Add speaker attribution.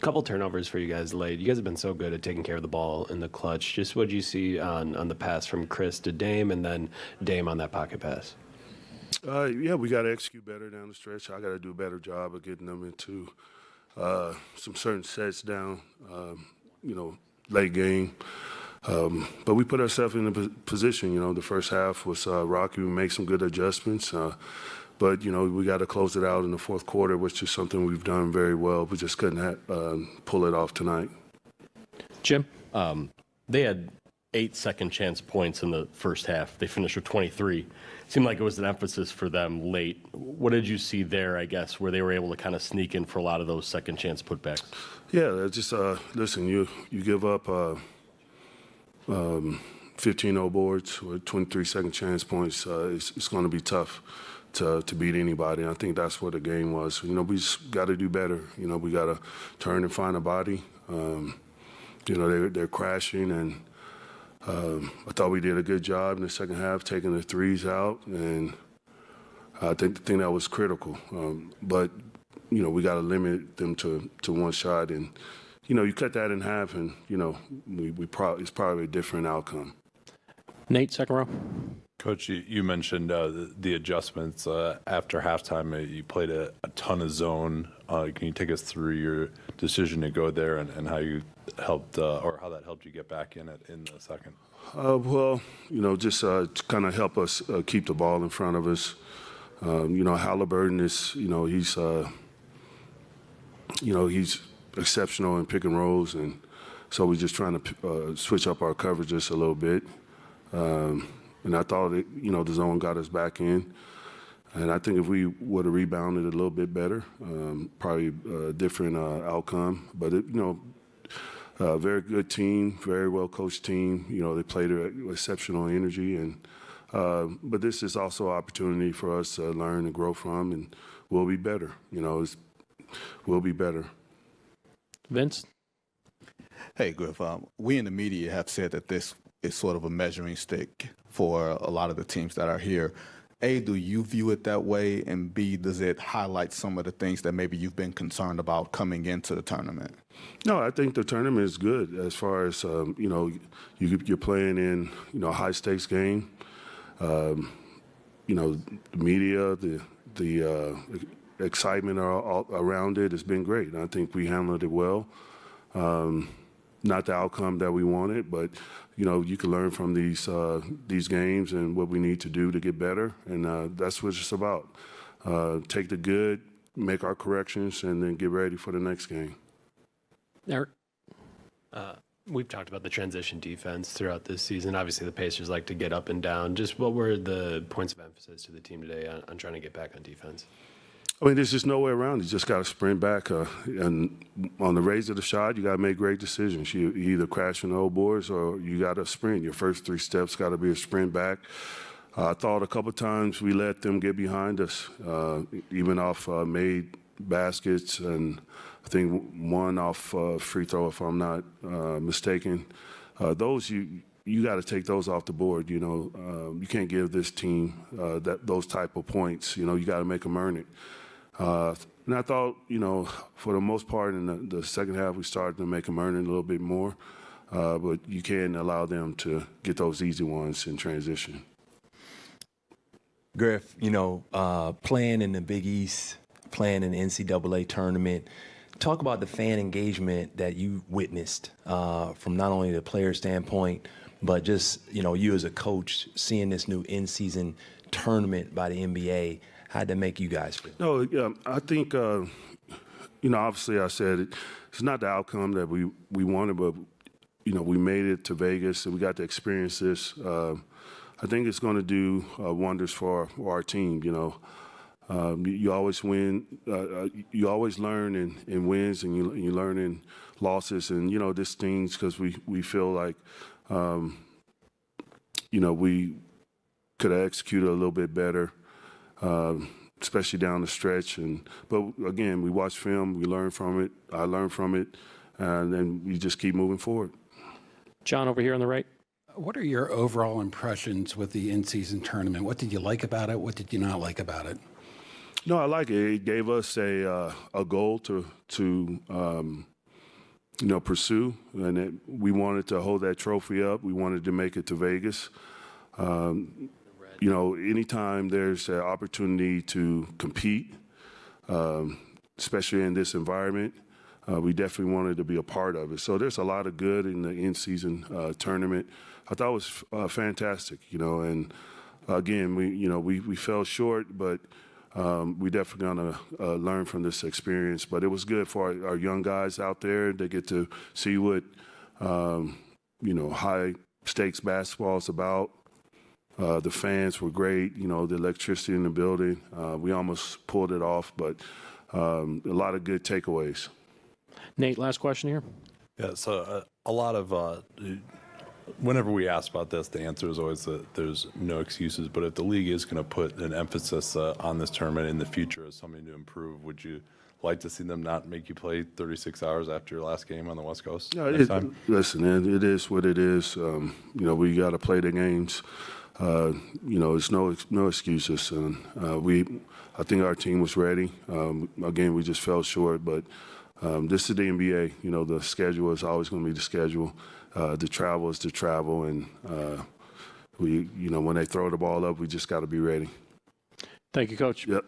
Speaker 1: Couple turnovers for you guys late. You guys have been so good at taking care of the ball in the clutch. Just what do you see on the pass from Chris to Dame, and then Dame on that pocket pass?
Speaker 2: Yeah, we got to execute better down the stretch. I got to do a better job of getting them into some certain sets down, late game. But we put ourselves in a position. The first half was rocky. We made some good adjustments. But, we got to close it out in the fourth quarter, which is something we've done very well. We just couldn't pull it off tonight.
Speaker 1: Jim?
Speaker 3: They had 8 second chance points in the first half. They finished with 23. Seemed like it was an emphasis for them late. What did you see there, I guess, where they were able to kind of sneak in for a lot of those second chance putbacks?
Speaker 2: Yeah, just listen, you give up 15-0 boards with 23 second chance points. It's going to be tough to beat anybody. I think that's what the game was. We just got to do better. We got to turn and find a body. They're crashing, and I thought we did a good job in the second half taking the threes out, and I think that was critical. But we got to limit them to one shot, and you cut that in half, and it's probably a different outcome.
Speaker 1: Nate, second row.
Speaker 4: Coach, you mentioned the adjustments after halftime. You played a ton of zone. Can you take us through your decision to go there and how you helped, or how that helped you get back in it in the second?
Speaker 2: Just to kind of help us keep the ball in front of us. Halliburton is, he's exceptional in pick and rolls, and so we're just trying to switch up our coverage just a little bit. And I thought the zone got us back in. And I think if we would have rebounded a little bit better, probably a different outcome. But, a very good team, very well-coached team. They played with exceptional energy. But this is also an opportunity for us to learn and grow from, and we'll be better. We'll be better.
Speaker 1: Vince?
Speaker 5: Hey, Griff. We in the media have said that this is sort of a measuring stick for a lot of the teams that are here. A, do you view it that way? And B, does it highlight some of the things that maybe you've been concerned about coming into the tournament?
Speaker 2: No, I think the tournament is good as far as, you're playing in, a high-stakes game. The media, the excitement around it has been great. And I think we handled it well. Not the outcome that we wanted, but you can learn from these games and what we need to do to get better, and that's what it's about. Take the good, make our corrections, and then get ready for the next game.
Speaker 1: Eric? We've talked about the transition defense throughout this season. Obviously, the Pacers like to get up and down. Just what were the points of emphasis to the team today on trying to get back on defense?
Speaker 2: I mean, there's just no way around it. You just got to sprint back. And on the raise of the shot, you got to make great decisions. You either crash in the old boards or you got to sprint. Your first 3 steps got to be a sprint back. I thought a couple times we let them get behind us, even off made baskets, and I think one off free throw, if I'm not mistaken. Those you got to take those off the board. You can't give this team those type of points. You got to make them earn it. And I thought, for the most part in the second half, we started to make them earn it a little bit more. But you can't allow them to get those easy ones in transition.
Speaker 6: Griff, playing in the Big East, playing in the NCAA tournament, talk about the fan engagement that you witnessed from not only the player standpoint, but just, you as a coach, seeing this new in-season tournament by the NBA. How'd that make you guys feel?
Speaker 2: No, yeah, I think, obviously I said it's not the outcome that we wanted, but, we made it to Vegas and we got to experience this. I think it's going to do wonders for our team, You always win, you always learn in wins, and you learn in losses. And, this stings because we feel like, we could have executed a little bit better, especially down the stretch. But again, we watch film, we learn from it, I learn from it, and then we just keep moving forward.
Speaker 1: John, over here on the right.
Speaker 7: What are your overall impressions with the in-season tournament? What did you like about it? What did you not like about it?
Speaker 2: No, I like it. It gave us a goal to pursue, and we wanted to hold that trophy up. We wanted to make it to Vegas. Anytime there's an opportunity to compete, especially in this environment, we definitely wanted to be a part of it. So there's a lot of good in the in-season tournament. I thought it was fantastic, and again, we fell short, but we definitely going to learn from this experience. But it was good for our young guys out there. They get to see what, high-stakes basketball is about. The fans were great, the electricity in the building. We almost pulled it off, but a lot of good takeaways.
Speaker 8: Nate, last question here.
Speaker 4: Yeah, so a lot of whenever we ask about this, the answer is always that there's no excuses. But if the league is going to put an emphasis on this tournament in the future as something to improve, would you like to see them not make you play 36 hours after your last game on the West Coast?
Speaker 2: Listen, it is what it is. We got to play the games. It's no excuses. And I think our team was ready. Again, we just fell short, but this is the NBA. The schedule is always going to be the schedule. The travel is the travel, and when they throw the ball up, we just got to be ready.
Speaker 8: Thank you, Coach.
Speaker 2: Yep.